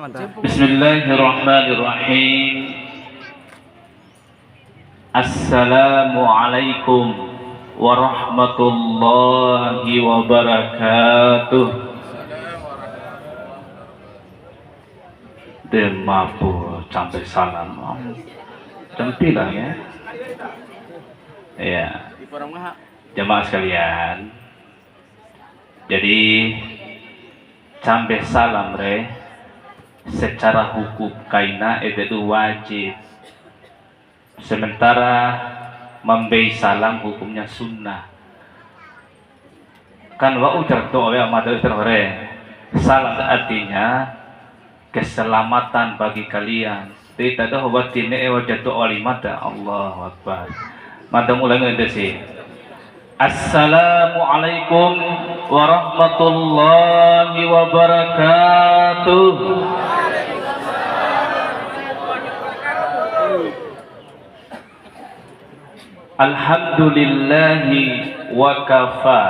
Bismillahirrahmanirrahim. Assalamualaikum warahmatullahi wabarakatuh. Demapu sampai salam. Tempilah ya. Ya. Jemaah sekalian. Jadi sampai salam secara hukum kaina itu wajib. Sementara memberi salam hukumnya sunnah. Kan wa ujar doa ya mata salam artinya keselamatan bagi kalian. Tidak ada wabatine wajatu alimata Allahu Akbar. Mata mulai ngedesi. Assalamualaikum warahmatullahi wabarakatuh. Alhamdulillahi wa kafa.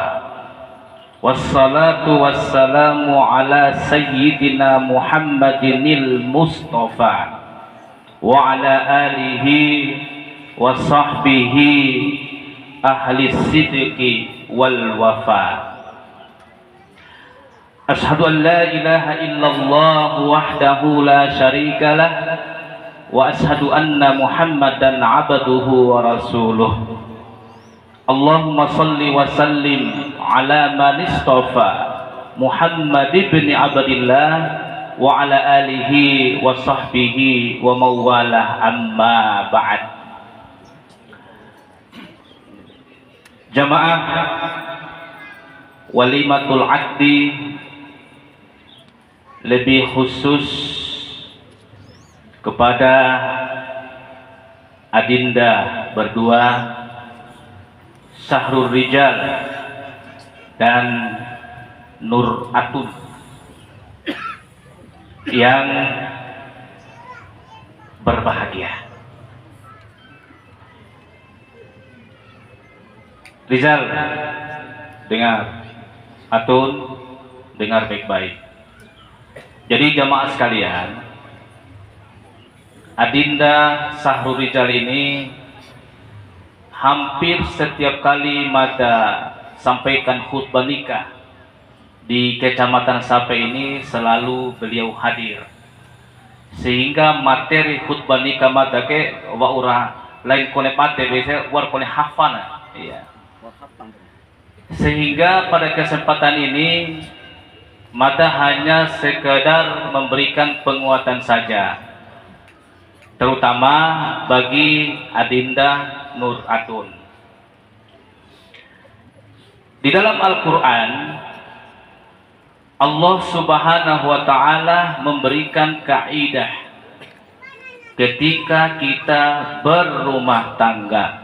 Wassalatu wassalamu ala sayyidina Muhammadinil Mustafa wa ala alihi wa sahbihi ahli sidqi wal wafa. Ashhadu an la ilaha illallah wahdahu la syarika lah wa ashhadu anna Muhammadan abduhu wa rasuluh. Allahumma salli wa sallim ala man istafa Muhammad ibn Abdillah wa ala alihi wa sahbihi wa mawalah amma ba'd. Jamaah walimatul aqdi, lebih khusus kepada adinda berdua Syahrul Rijal dan Nur Atun yang berbahagia. Rizal, dengar. Atun, dengar baik-baik. Jadi jamaah sekalian, adinda Syahrul Rijal ini hampir setiap kali Mada sampaikan khutbah nikah di Kecamatan Sape ini selalu beliau hadir, sehingga materi khutbah nikah Mada ke waura lain kone mate biasa war kone hafana, iya. Sehingga pada kesempatan ini Mada hanya sekedar memberikan penguatan saja, terutama bagi adinda Nur Atun. Di dalam Al-Quran Allah Subhanahu wa ta'ala memberikan kaidah ketika kita berumah tangga,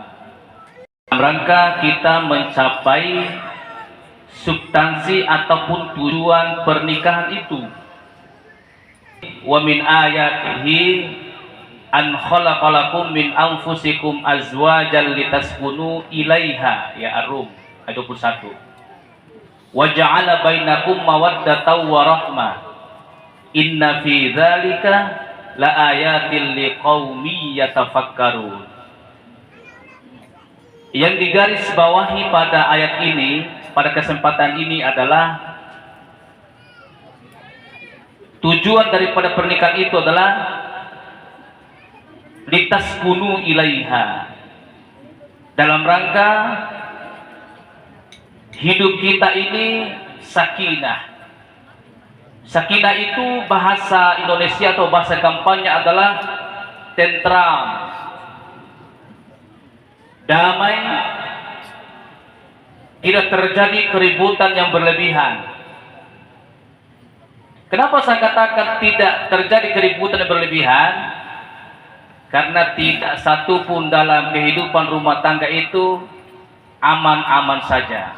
dalam rangka kita mencapai substansi ataupun tujuan pernikahan itu. Wa min ayatihi an khalaqalakum min anfusikum azwajan litaskunu ilaiha, ya Ar-Rum ayat 21. Wa ja'ala bainakum mawaddatan wa rahmah inna fi dzalika laayatil liqaumi yatafakkarun. Yang digaris bawahi pada ayat ini, pada kesempatan ini adalah tujuan daripada pernikahan itu adalah litaskunu ilaiha, dalam rangka hidup kita ini sakinah. Sakinah itu bahasa Indonesia atau bahasa kampanye adalah tentram, damai, tidak terjadi keributan yang berlebihan. Kenapa saya katakan tidak terjadi keributan yang berlebihan? Karena tidak satu pun dalam kehidupan rumah tangga itu aman-aman saja.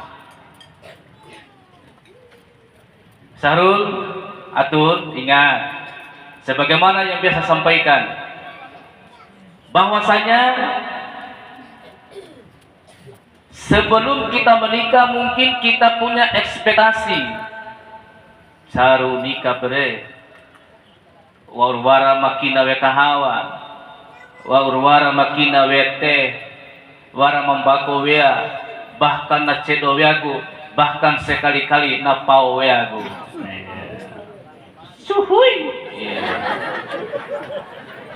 Syahrul Atun, ingat, sebagaimana yang biasa sampaikan, bahwasanya sebelum kita menikah mungkin kita punya ekspektasi. Saru nikah wa urwara makina we kahawan, wa urwara makina we teh, wara membako wea, bahkan na cedo weagu, bahkan sekali-kali na pau weagu. Suhui.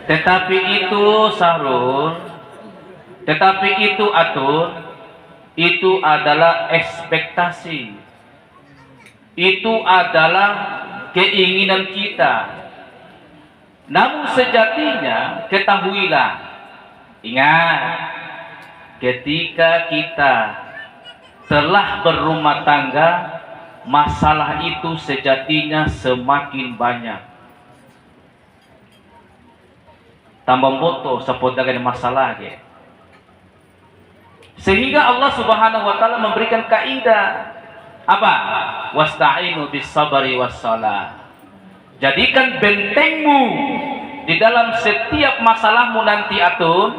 Tetapi itu Sahrul, tetapi itu Atun, itu adalah ekspektasi, itu adalah keinginan kita. Namun sejatinya ketahuilah, ingat, ketika kita telah berumah tangga, masalah itu sejatinya semakin banyak. Tambah foto sepodakan masalah ya. Sehingga Allah Subhanahu wa taala memberikan kaidah apa? Wasta'inu bis sabri was shalah. Jadikan bentengmu di dalam setiap masalahmu nanti Atun,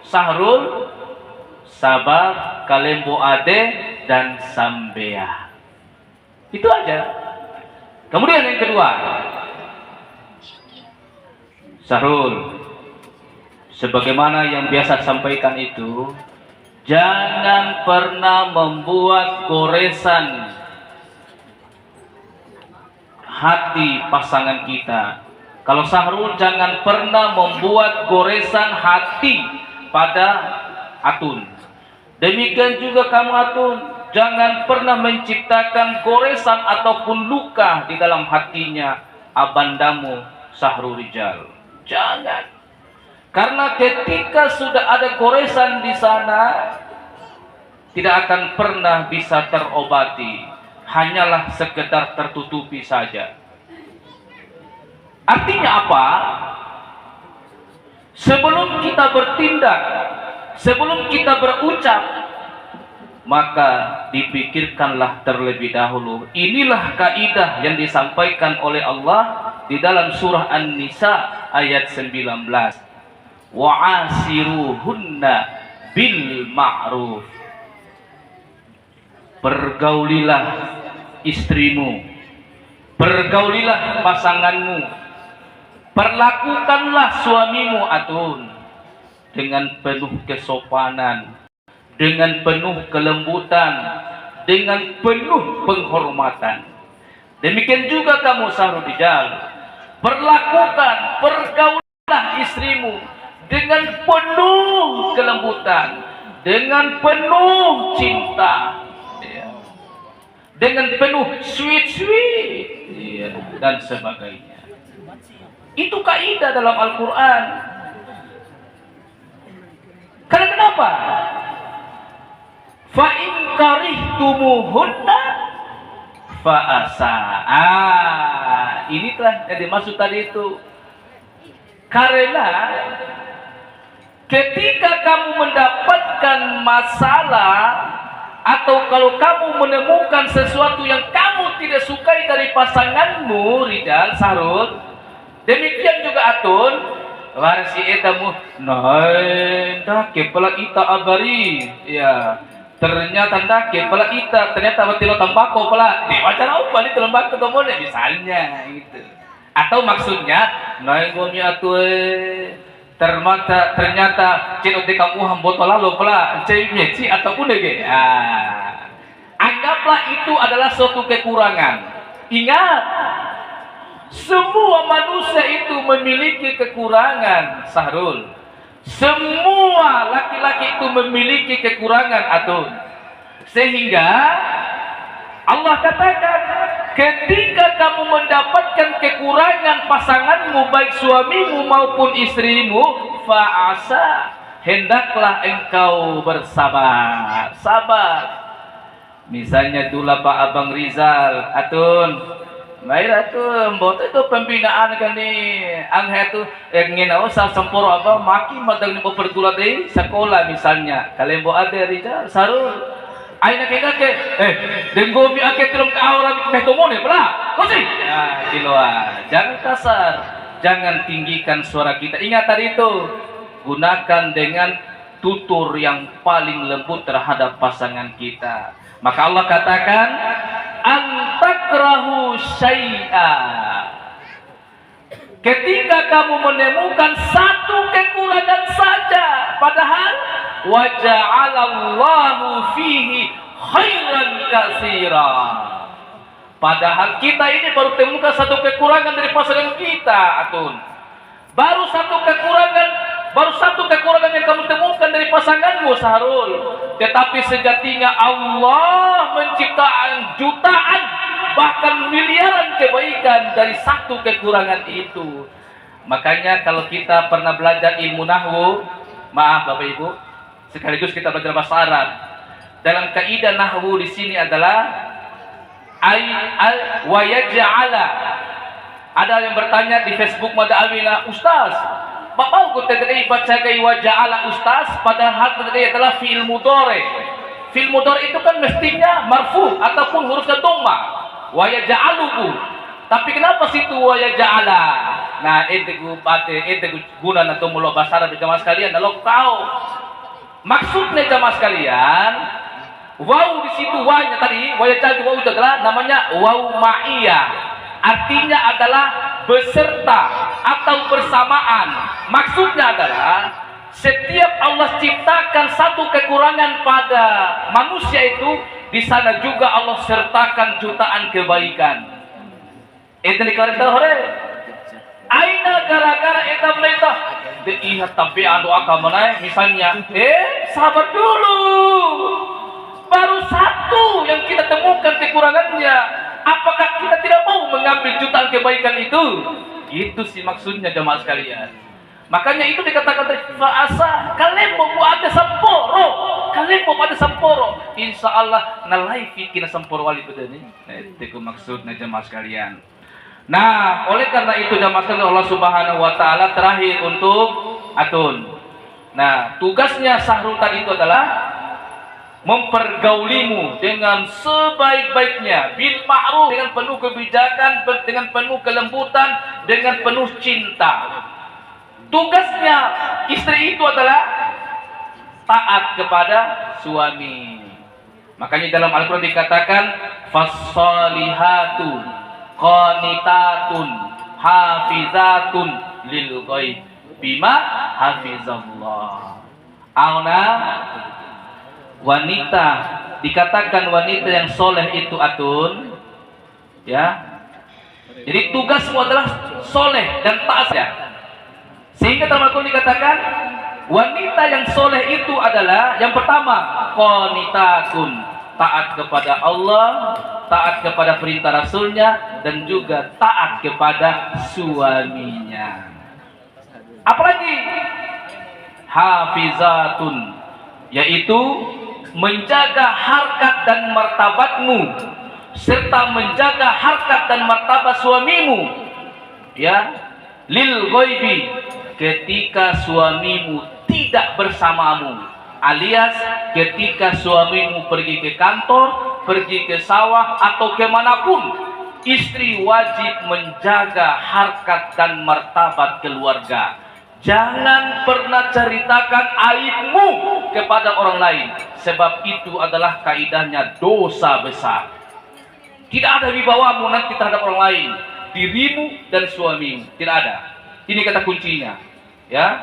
Sahrul, sabar, kalembo ade dan sambea. Itu aja. Kemudian yang kedua, Sahrul, sebagaimana yang biasa sampaikan itu, jangan pernah membuat goresan hati pasangan kita. Kalau Sahrul, jangan pernah membuat goresan hati pada Atun. Demikian juga kamu Atun, jangan pernah menciptakan goresan ataupun luka di dalam hatinya abandamu Sahrul Rijal. Jangan. Karena ketika sudah ada goresan di sana, tidak akan pernah bisa terobati. Hanyalah sekedar tertutupi saja. Artinya apa? Sebelum kita bertindak, sebelum kita berucap, maka dipikirkanlah terlebih dahulu. Inilah kaidah yang disampaikan oleh Allah di dalam surah An-Nisa ayat 19. Wa'asiruhunna bil ma'ruf. Pergaulilah istrimu, pergaulilah pasanganmu, perlakukanlah suamimu Atun dengan penuh kesopanan, dengan penuh kelembutan, dengan penuh penghormatan. Demikian juga kamu Sahrul Rijal, perlakukan, pergaulilah istrimu dengan penuh kelembutan, dengan penuh cinta, dengan penuh sweet dan sebagainya. Itu kaidah dalam Al-Quran. Karena kenapa? Fa in karihtumuhunna fa asa. Ini telah yang dimaksud tadi itu. Karena ketika kamu mendapatkan masalah, atau kalau kamu menemukan sesuatu yang kamu tidak sukai dari pasanganmu, Rijal, Sahrul, demikian juga Atun, warsi etamu, dah kepala ita abari, ya, ternyata dah kepala ita, ternyata batilo tambako pala, di macam apa nih tambako tomone, misalnya, gitu. Atau maksudnya, gomi Atun, ternyata cino de kamu botol lalu pula cewek meci ataupun dege. Anggaplah itu adalah suatu kekurangan. Ingat, semua manusia itu memiliki kekurangan, Sahrul. Semua laki-laki itu memiliki kekurangan, Atun. Sehingga Allah katakan, ketika kamu mendapatkan kekurangan pasanganmu, baik suamimu maupun istrimu, fa'asa, hendaklah engkau bersabar. Sabar. Misalnya dulu Pak Abang Rizal, Atun, baik Atun, buat itu pembinaan kan nih, anghe itu ingin usah sempur apa, maki madang ni pergulat di sekolah misalnya, kalian buat ada Rizal, Sahrul. Aina kena ke, denggomi ake tulung ke aura mehtomone pula, kosi. Ya, siloa, jangan kasar, jangan tinggikan suara kita. Ingat tadi itu, gunakan dengan tutur yang paling lembut terhadap pasangan kita. Maka Allah katakan, antakrahu syai'a. Ketika kamu menemukan satu kekurangan saja, padahal wa ja'alallahu fihi khairan katsira. Padahal kita ini baru temukan satu kekurangan dari pasangan kita, Atun. Baru satu kekurangan yang kamu temukan dari pasanganmu, Sahrul. Tetapi sejatinya Allah menciptakan jutaan, bahkan miliaran kebaikan dari satu kekurangan itu. Makanya kalau kita pernah belajar ilmu nahwu, maaf Bapak Ibu, sekaligus kita belajar bahasa Arab. Dalam kaidah nahwu di sini adalah wa yaj'ala. Ada yang bertanya di Facebook Mada Awila, Ustaz, Bapak tadi baca kai wa ja'ala Ustaz, padahal tadi adalah fi'il mudhari. Fi'il mudhari itu kan mestinya marfu ataupun hurufnya dhamma. Wa yaj'aluhu. Tapi kenapa situ wa yaj'ala? Nah, itu guna atau mulo bahasa Arab jemaah sekalian, kalau tahu maksudnya jemaah sekalian, waw di situ wanya tadi, wa yaj'al waw itu adalah namanya waw ma'iyah. Artinya adalah beserta atau bersamaan. Maksudnya adalah setiap Allah ciptakan satu kekurangan pada manusia itu, di sana juga Allah sertakan jutaan kebaikan. Itu dikarenakan hore. Aina gara-gara eta beleta. Deihat tapi anu akamana misalnya, sabar dulu. Baru satu yang kita temukan kekurangannya. Apakah kita tidak mau mengambil jutaan kebaikan itu? Itu sih maksudnya jemaah sekalian. Makanya itu dikatakan fa'asa kalian mau ada samporo. Kalian mau ada samporo. Insya Allah nalai fikir samporo wali bedani. Itu maksudnya jemaah sekalian. Nah, oleh karena itu jemaah sekalian, Allah Subhanahu wa taala terakhir untuk Atun. Nah, tugasnya Sahrul tadi itu adalah mempergaulimu dengan sebaik-baiknya, bil ma'ruf, dengan penuh kebijakan, dengan penuh kelembutan, dengan penuh cinta. Tugasnya istri itu adalah taat kepada suami. Makanya dalam Al-Quran dikatakan fassalihatu qanitatun hafizatun lil ghaib bima hafizallah. Auna wanita, dikatakan wanita yang soleh itu Atun, ya. Jadi tugasmu adalah soleh dan taat ya. Sehingga dalam Al-Quran dikatakan wanita yang soleh itu adalah yang pertama qanitatun, taat kepada Allah, taat kepada perintah Rasulnya, dan juga taat kepada suaminya. Apalagi hafizatun, yaitu menjaga harkat dan martabatmu, serta menjaga harkat dan martabat suamimu, ya, lil ghaibi, ketika suamimu tidak bersamamu, alias ketika suamimu pergi ke kantor, pergi ke sawah atau kemanapun, istri wajib menjaga harkat dan martabat keluarga. Jangan pernah ceritakan aibmu kepada orang lain, sebab itu adalah kaidahnya dosa besar. Tidak ada wibawamu nanti terhadap orang lain, dirimu dan suamimu, tidak ada. Ini kata kuncinya, ya.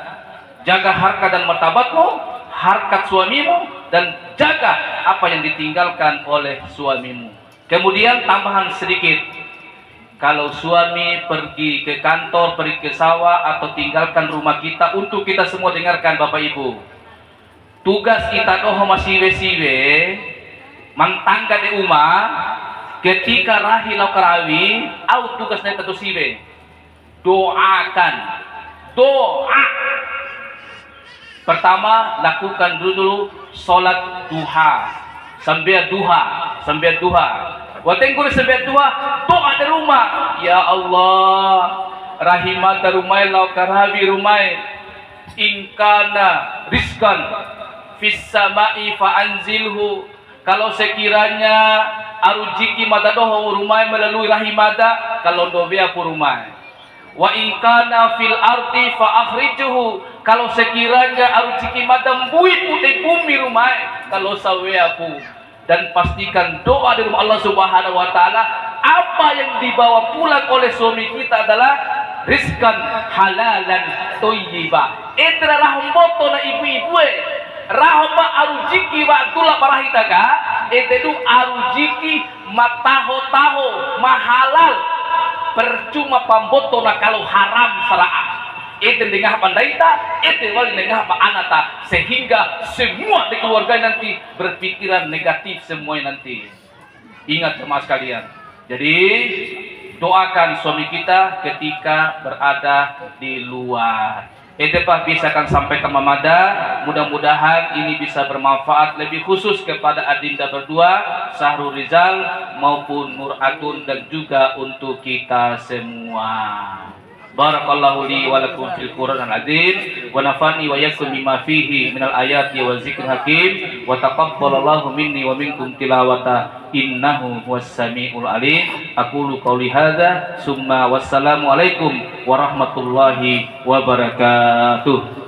Jaga harkat dan martabatmu, harkat suamimu, dan jaga apa yang ditinggalkan oleh suamimu. Kemudian tambahan sedikit. Kalau suami pergi ke kantor, pergi ke sawah, atau tinggalkan rumah kita, untuk kita semua dengarkan Bapak Ibu. Tugas kita doh masiwe-siwe, mangtangga di rumah, ketika rahil atau karawi, au tugasnya tentu siwe. Doakan. Doa. Pertama, lakukan dulu sholat duha. Sambil duha. Watengkul sambil duha, doa di rumah. Ya Allah, rahimat rumai lau karabi rumai. Ingkana rizkan fis samai fa anzilhu. Kalau sekiranya arujiki madadoh rumai melalui rahimada, kalau dobea pu rumai. Wa ingkana fil ardi fa akhrijuhu. Kalau sekiranya arujiki madam bui putih bumi rumai, kalau sawea pu. Dan pastikan doa dari Allah Subhanahu wa taala, apa yang dibawa pulang oleh suami kita adalah rizkan halalan thayyiba. Itra rahmoto na ibu-ibu rahma arujiki wa tula parahitaga etedu arujiki mataho-taho mahalal percuma pamboto na kalau haram saraan. Itu dengah pandaita, itu wali dengah apa anata, sehingga semua di keluarga nanti berpikiran negatif semua nanti. Ingat jemaah sekalian. Jadi doakan suami kita ketika berada di luar. Itu pak bisa kan sampai ke Mamada. Mudah-mudahan ini bisa bermanfaat lebih khusus kepada adinda berdua, Sahrul Rizal maupun Nur Atun, dan juga untuk kita semua. Barakallahu li wa lakum fil Qur'anil azim wa nafani wa yakum bima fihi minal ayati wa zikril hakim wa taqabbalallahu minni wa minkum tilawata innahu huwas samiul alim. Aqulu qouli hadza summa wassalamu alaikum warahmatullahi wabarakatuh.